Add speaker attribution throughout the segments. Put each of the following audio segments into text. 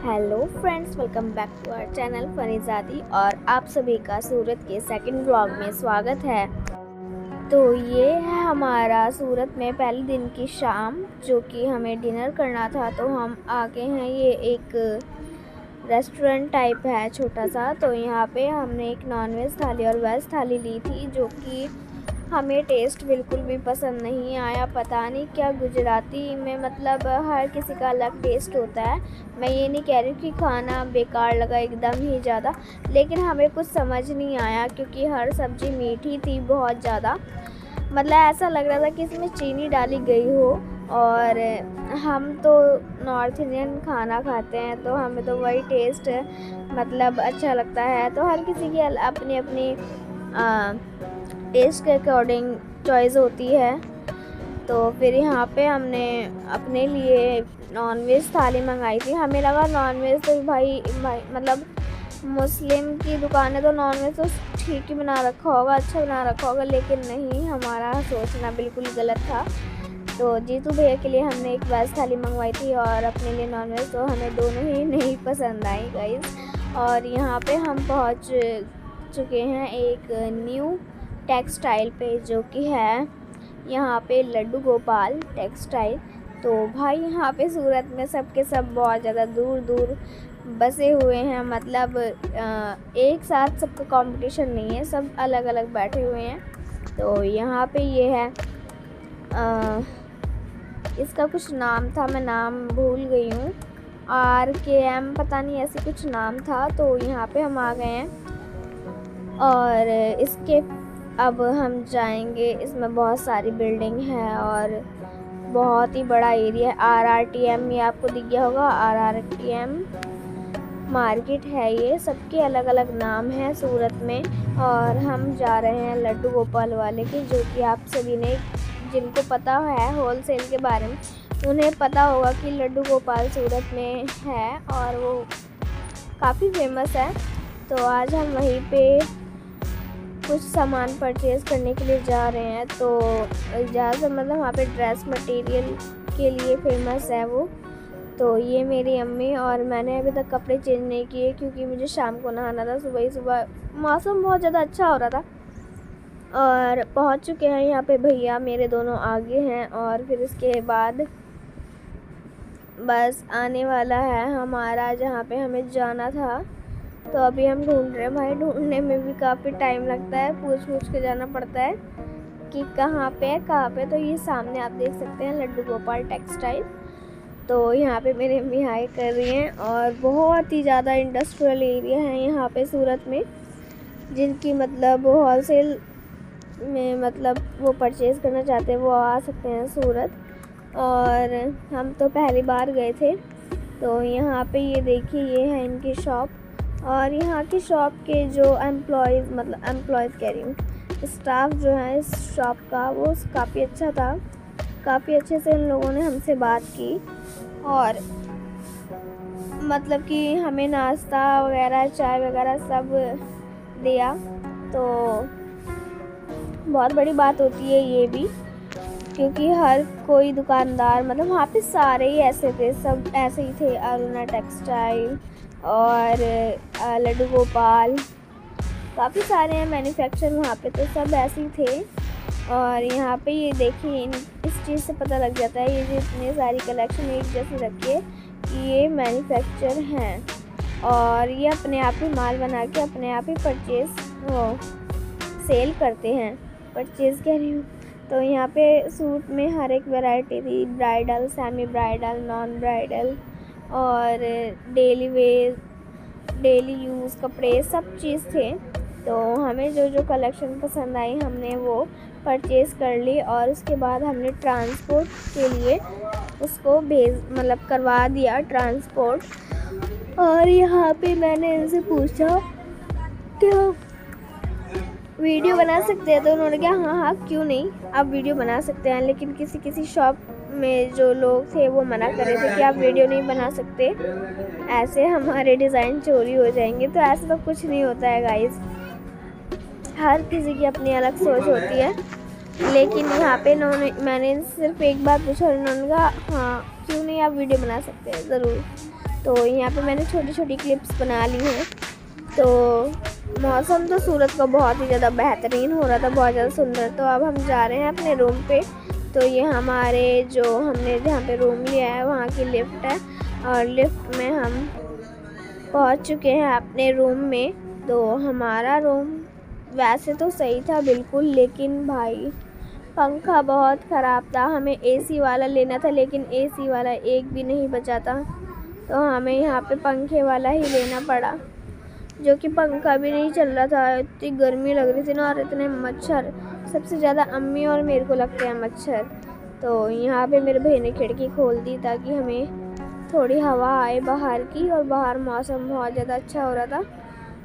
Speaker 1: Hello friends, welcome back to our channel फनीज़ादी और आप सभी का सूरत के सेकंड व्लॉग में स्वागत है। तो ये है हमारा सूरत में पहले दिन की शाम, जो कि हमें डिनर करना था। तो हम आ गए हैं, ये एक रेस्टोरेंट टाइप है छोटा सा। तो यहाँ पे हमने एक नॉनवेज थाली और वेज थाली ली थी, जो कि हमें टेस्ट बिल्कुल भी पसंद नहीं आया। पता नहीं क्या गुजराती में मतलब हर किसी का अलग टेस्ट होता है। मैं ये नहीं कह रही कि खाना बेकार लगा एकदम ही ज़्यादा, लेकिन हमें कुछ समझ नहीं आया क्योंकि हर सब्ज़ी मीठी थी बहुत ज़्यादा। मतलब ऐसा लग रहा था कि इसमें चीनी डाली गई हो। और हम तो नॉर्थ इंडियन खाना खाते हैं, तो हमें तो वही टेस्ट मतलब अच्छा लगता है। तो हर किसी की अपनी अपनी टेस्ट के अकॉर्डिंग चॉइस होती है। तो फिर यहाँ पे हमने अपने लिए नॉनवेज थाली मंगाई थी। हमें लगा नॉनवेज तो भाई मतलब मुस्लिम की दुकान है तो नॉनवेज तो ठीक ही बना रखा होगा, अच्छा बना रखा होगा, लेकिन नहीं, हमारा सोचना बिल्कुल गलत था। तो जीतू भैया के लिए हमने एक वेज थाली मंगवाई थी और अपने लिए नॉनवेज, तो हमें दोनों ही नहीं पसंद आई गाइस। और यहाँ पे हम पहुँच चुके हैं एक न्यू टेक्सटाइल पे, जो कि है यहाँ पे लड्डू गोपाल टेक्सटाइल। तो भाई यहाँ पे सूरत में सब के सब बहुत ज़्यादा दूर दूर बसे हुए हैं। मतलब एक साथ सबका कंपटीशन नहीं है, सब अलग अलग बैठे हुए हैं। तो यहाँ पे ये है इसका कुछ नाम था, मैं नाम भूल गई हूँ, RKM पता नहीं ऐसे कुछ नाम था। तो यहाँ पे हम आ गए हैं और इसके अब हम जाएंगे। इसमें बहुत सारी बिल्डिंग है और बहुत ही बड़ा एरिया है। RRTM ये आपको दिख गया होगा, RRTM मार्केट है। ये सबके अलग अलग नाम हैं सूरत में। और हम जा रहे हैं लड्डू गोपाल वाले के, जो कि आप सभी ने जिनको पता है होलसेल के बारे में, उन्हें पता होगा कि लड्डू गोपाल सूरत में है और वो काफ़ी फेमस है। तो आज हम वहीं पे कुछ सामान परचेज़ करने के लिए जा रहे हैं। तो ज़्यादातर मतलब वहाँ पे ड्रेस मटेरियल के लिए फ़ेमस है वो। तो ये मेरी अम्मी और मैंने अभी तक कपड़े चेंज नहीं किए क्योंकि मुझे शाम को नहाना था। सुबह ही सुबह मौसम बहुत ज़्यादा अच्छा हो रहा था और पहुँच चुके हैं यहाँ पे। भैया मेरे दोनों आगे हैं और फिर इसके बाद बस आने वाला है हमारा जहाँ पे हमें जाना था। तो अभी हम ढूंढ रहे हैं। भाई ढूंढने में भी काफ़ी टाइम लगता है, पूछ के जाना पड़ता है कि कहाँ पे है कहाँ पे। तो ये सामने आप देख सकते हैं लड्डू गोपाल टेक्सटाइल। तो यहाँ पे मेरी अम्मी हाई कर रही हैं और बहुत ही ज़्यादा इंडस्ट्रियल एरिया है यहाँ पे सूरत में, जिनकी मतलब होलसेल में मतलब वो परचेज़ करना चाहते हैं वो आ सकते हैं सूरत। और हम तो पहली बार गए थे। तो यहाँ पे ये देखिए, ये है इनकी शॉप। और यहाँ की शॉप के जो एम्प्लॉयज़ कह रही हूँ, स्टाफ जो है इस शॉप का, वो काफ़ी अच्छा था। काफ़ी अच्छे से उन लोगों ने हमसे बात की और मतलब कि हमें नाश्ता वगैरह चाय वगैरह सब दिया। तो बहुत बड़ी बात होती है ये भी, क्योंकि हर कोई दुकानदार मतलब वहाँ पे सारे ही ऐसे थे, सब ऐसे ही थे। अरुणा टेक्सटाइल और लड्डू गोपाल, काफ़ी सारे हैं मैन्युफैक्चर वहाँ पे, तो सब ऐसे ही थे। और यहाँ पे ये देखिए, इस चीज़ से पता लग जाता है, ये जो इतने सारी कलेक्शन एक जैसे रखिए कि ये मैन्युफैक्चर हैं और ये अपने आप ही माल बना के अपने आप ही सेल करते हैं। परचेज़ कह रही हूँ। तो यहाँ पे सूट में हर एक वैरायटी थी, bridal, semi bridal, non bridal और डेली वेयर, डेली यूज़ कपड़े, सब चीज़ थे। तो हमें जो जो कलेक्शन पसंद आई हमने वो परचेज़ कर ली और उसके बाद हमने ट्रांसपोर्ट के लिए उसको मतलब करवा दिया ट्रांसपोर्ट। और यहाँ पे मैंने इनसे पूछा कि वीडियो बना सकते हैं, तो उन्होंने कहा हाँ क्यों नहीं, आप वीडियो बना सकते हैं। लेकिन किसी शॉप में जो लोग थे वो मना कर रहे थे कि आप वीडियो नहीं बना सकते, ऐसे हमारे डिज़ाइन चोरी हो जाएंगे। तो ऐसा तो कुछ नहीं होता है गाइस, हर किसी की अपनी अलग सोच होती है। लेकिन यहाँ पे मैंने सिर्फ एक बार पूछा और उन्होंने कहा हाँ क्यों नहीं, आप वीडियो बना सकते हैं ज़रूर। तो यहाँ पे मैंने छोटी छोटी क्लिप्स बना ली हैं। तो मौसम तो सूरत का बहुत ही ज़्यादा बेहतरीन हो रहा था, बहुत ज़्यादा सुंदर। तो अब हम जा रहे हैं अपने रूम पे। तो ये हमारे जो हमने जहाँ पे रूम लिया है वहाँ की लिफ्ट है, और लिफ्ट में हम पहुँच चुके हैं अपने रूम में। तो हमारा रूम वैसे तो सही था बिल्कुल, लेकिन भाई पंखा बहुत ख़राब था। हमें एसी वाला लेना था, लेकिन एसी वाला एक भी नहीं बचा था। तो हमें यहाँ पे पंखे वाला ही लेना पड़ा, जो कि पंखा भी नहीं चल रहा था। इतनी गर्मी लग रही थी ना, और इतने मच्छर, सबसे ज़्यादा अम्मी और मेरे को लगते हैं मच्छर। तो यहाँ पे मेरे भाई ने खिड़की खोल दी ताकि हमें थोड़ी हवा आए बाहर की, और बाहर मौसम बहुत ज़्यादा अच्छा हो रहा था।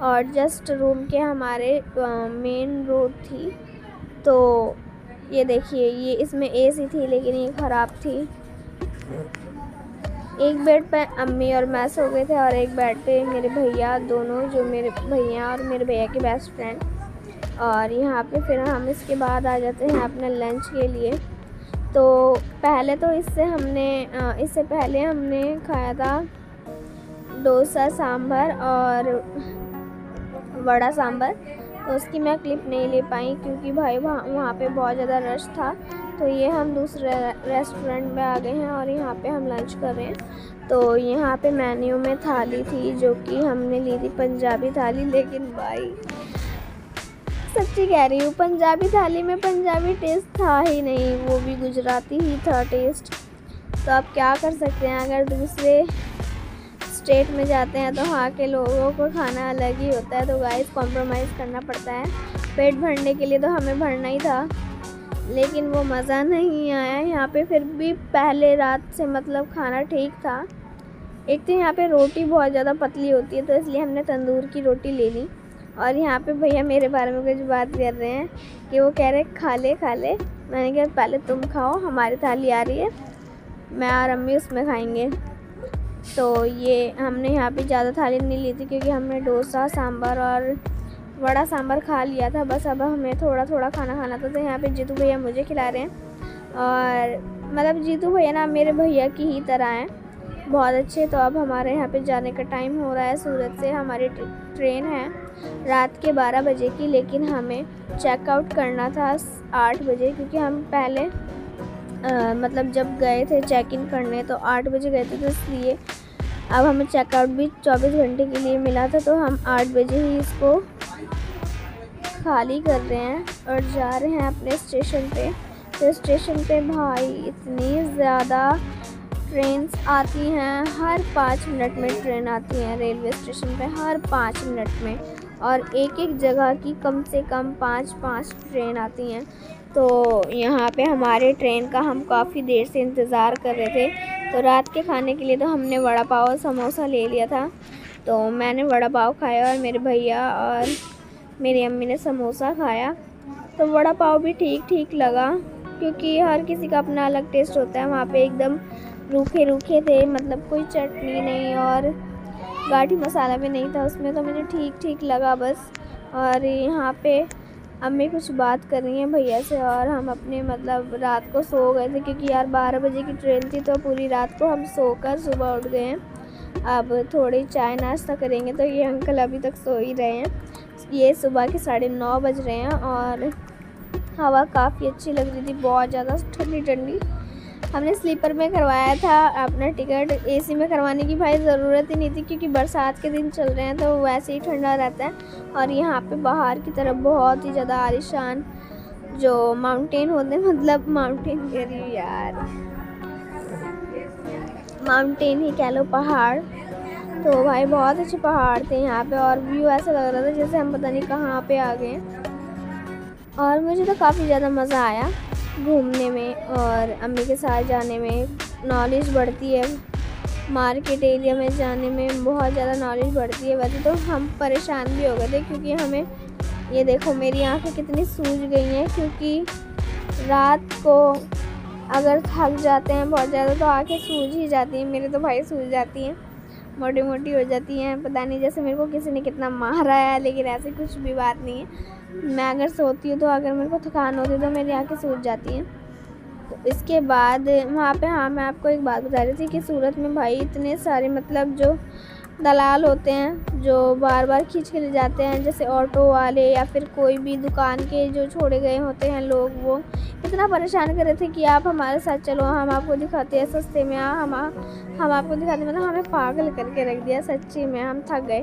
Speaker 1: और जस्ट रूम के हमारे मेन रोड थी। तो ये देखिए, ये इसमें एसी थी लेकिन ये ख़राब थी। एक बेड पे अम्मी और मैं सो गए थे, और एक बेड पे मेरे भैया दोनों, जो मेरे भैया और मेरे भैया के बेस्ट फ्रेंड। और यहाँ पे फिर हम इसके बाद आ जाते हैं अपने लंच के लिए। तो पहले तो इससे पहले हमने खाया था डोसा सांभर और वड़ा सांभर। तो उसकी मैं क्लिप नहीं ले पाई क्योंकि भाई वहाँ पे बहुत ज़्यादा रश था। तो ये हम दूसरे रेस्टोरेंट में आ गए हैं और यहाँ पे हम लंच कर रहे हैं। तो यहाँ पे मेन्यू में थाली थी, जो कि हमने ली थी पंजाबी थाली। लेकिन भाई सच्ची कह रही हूँ, पंजाबी थाली में पंजाबी टेस्ट था ही नहीं, वो भी गुजराती ही था टेस्ट। तो आप क्या कर सकते हैं, अगर दूसरे स्टेट में जाते हैं तो वहाँ के लोगों को खाना अलग ही होता है। तो गाइस कॉम्प्रोमाइज़ करना पड़ता है, पेट भरने के लिए तो हमें भरना ही था, लेकिन वो मज़ा नहीं आया यहाँ पे। फिर भी पहले रात से मतलब खाना ठीक था। एक तो यहाँ पे रोटी बहुत ज़्यादा पतली होती है, तो इसलिए हमने तंदूर की रोटी ले ली। और यहाँ पे भैया मेरे बारे में कुछ बात कर रहे हैं कि वो कह रहे खा ले खा ले। मैंने कहा पहले तुम खाओ, हमारी थाली आ रही है, मैं और अम्मी उसमें खाएंगे। तो ये हमने यहाँ पे ज़्यादा थाली नहीं ली थी क्योंकि हमने डोसा सांभर और वड़ा सांभर खा लिया था। बस अब हमें थोड़ा थोड़ा खाना खाना था। तो यहाँ पे जीतू भैया मुझे खिला रहे हैं, और मतलब जीतू भैया ना मेरे भैया की ही तरह हैं, बहुत अच्छे। तो अब हमारे यहाँ पे जाने का टाइम हो रहा है। सूरत से हमारी ट्रेन है रात के 12 बजे की, लेकिन हमें चेकआउट करना था 8 बजे, क्योंकि हम पहले मतलब जब गए थे चेक इन करने तो 8 बजे गए थे। तो इसलिए अब हमें चेकआउट भी 24 घंटे के लिए मिला था। तो हम 8 बजे ही इसको खाली कर रहे हैं और जा रहे हैं अपने स्टेशन पे। तो स्टेशन पे भाई इतनी ज़्यादा ट्रेन्स आती हैं, हर 5 मिनट में ट्रेन आती हैं रेलवे स्टेशन पे, हर 5 मिनट में। और एक एक जगह की कम से कम 5-5 ट्रेन आती हैं। तो यहाँ पे हमारे ट्रेन का हम काफ़ी देर से इंतज़ार कर रहे थे। तो रात के खाने के लिए तो हमने वड़ा पाव और समोसा ले लिया था। तो मैंने वड़ा पाव खाया और मेरे भैया और मेरी अम्मी ने समोसा खाया। तो वड़ा पाव भी ठीक ठीक लगा, क्योंकि हर किसी का अपना अलग टेस्ट होता है। वहाँ पे एकदम रूखे रूखे थे, मतलब कोई चटनी नहीं और गाढ़ी मसाला भी नहीं था उसमें। तो मुझे ठीक ठीक लगा बस। और यहाँ पे अम्मी कुछ बात कर रही हैं भैया से, और हम अपने मतलब रात को सो गए थे क्योंकि यार 12 बजे की ट्रेन थी। तो पूरी रात को हम सोकर सुबह उठ गए हैं। अब थोड़ी चाय नाश्ता करेंगे। तो ये अंकल अभी तक सो ही रहे हैं। ये सुबह के 9:30 बज रहे हैं और हवा काफ़ी अच्छी लग रही थी, बहुत ज़्यादा ठंडी ठंडी। हमने स्लीपर में करवाया था अपना टिकट, एसी में करवाने की भाई ज़रूरत ही नहीं थी, क्योंकि बरसात के दिन चल रहे हैं तो वैसे ही ठंडा रहता है। और यहाँ पे बाहर की तरफ बहुत ही ज़्यादा आलीशान जो माउंटेन होते हैं, मतलब माउंटेन कह रही हूँ यार, माउंटेन ही कह लो, पहाड़। तो भाई बहुत अच्छे पहाड़ थे यहाँ पे, और व्यू ऐसा लग रहा था जैसे हम पता नहीं कहाँ पे आ गए। और मुझे तो काफ़ी ज़्यादा मज़ा आया घूमने में, और अम्मी के साथ जाने में नॉलेज बढ़ती है, मार्केट एरिया में जाने में बहुत ज़्यादा नॉलेज बढ़ती है। वैसे तो हम परेशान भी हो गए थे, क्योंकि हमें ये देखो मेरी आँखें कितनी सूज गई हैं, क्योंकि रात को अगर थक जाते हैं बहुत ज़्यादा तो आँखें सूज ही जाती हैं। मेरे तो भाई सूज जाती हैं, मोटी मोटी हो जाती हैं, पता नहीं जैसे मेरे को किसी ने कितना मारा है, लेकिन ऐसी कुछ भी बात नहीं है। मैं अगर सोती हूँ तो अगर मेरे को थकान होती है तो मेरी आँखें सूज जाती हैं। तो इसके बाद वहाँ पे, हाँ, मैं आपको एक बात बता रही थी कि सूरत में भाई इतने सारे मतलब जो दलाल होते हैं जो बार बार खींच के ले जाते हैं, जैसे ऑटो वाले या फिर कोई भी दुकान के जो छोड़े गए होते हैं लोग, वो इतना परेशान कर रहे थे कि आप हमारे साथ चलो, हम आपको दिखाते हैं सस्ते में, हम आपको दिखाते हैं। मतलब हमें पागल करके रख दिया सच्ची में, हम थक गए।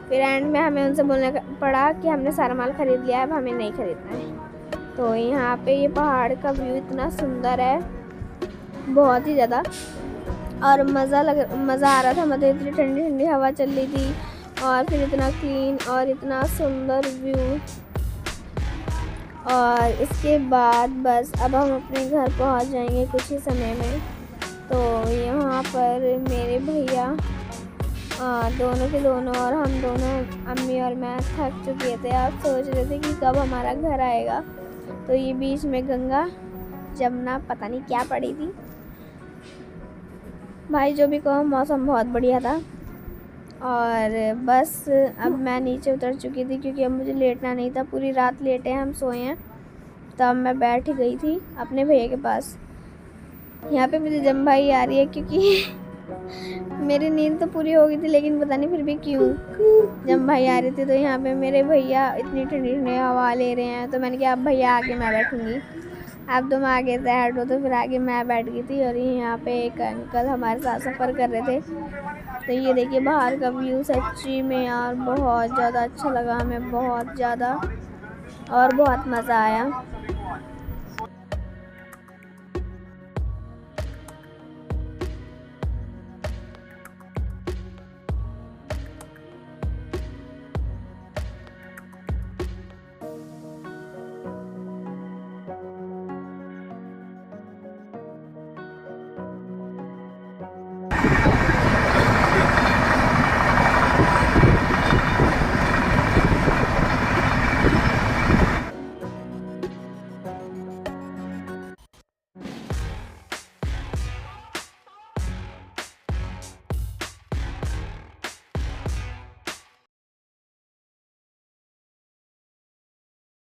Speaker 1: फिर एंड में हमें उनसे बोलना पड़ा कि हमने सारा माल ख़रीद लिया है, अब हमें नहीं ख़रीदना है। तो यहाँ पे ये पहाड़ का व्यू इतना सुंदर है, बहुत ही ज़्यादा, और मज़ा आ रहा था। मतलब इतनी ठंडी ठंडी हवा चल रही थी और फिर इतना क्लीन और इतना सुंदर व्यू। और इसके बाद बस अब हम अपने घर पहुंच जाएंगे कुछ ही समय में। तो यहाँ पर मेरे भैया दोनों के दोनों और हम दोनों, अम्मी और मैं, थक चुके थे। आप सोच रहे थे कि कब हमारा घर आएगा। तो ये बीच में गंगा जमुना पता नहीं क्या पड़ी थी भाई, जो भी कहो, मौसम बहुत बढ़िया था। और बस अब मैं नीचे उतर चुकी थी क्योंकि अब मुझे लेटना नहीं था, पूरी रात लेटे हम सोए हैं। तब मैं बैठ गई थी अपने भैया के पास। यहाँ पे मुझे जम भाई आ रही है क्योंकि मेरी नींद तो पूरी हो गई थी, लेकिन पता नहीं फिर भी क्यों जम भाई आ रही थी। तो यहाँ पे मेरे भैया इतनी ठंडी ठंडी हवा ले रहे हैं, तो मैंने कहा अब भैया आगे मैं बैठूँगी, अब तुम आगे से हटो। तो फिर आगे मैं बैठ गई थी और यहाँ पे एक अंकल हमारे साथ सफ़र कर रहे थे। तो ये देखिए बाहर का व्यू, सच्ची में यार बहुत ज़्यादा अच्छा लगा हमें, बहुत ज़्यादा, और बहुत मज़ा आया।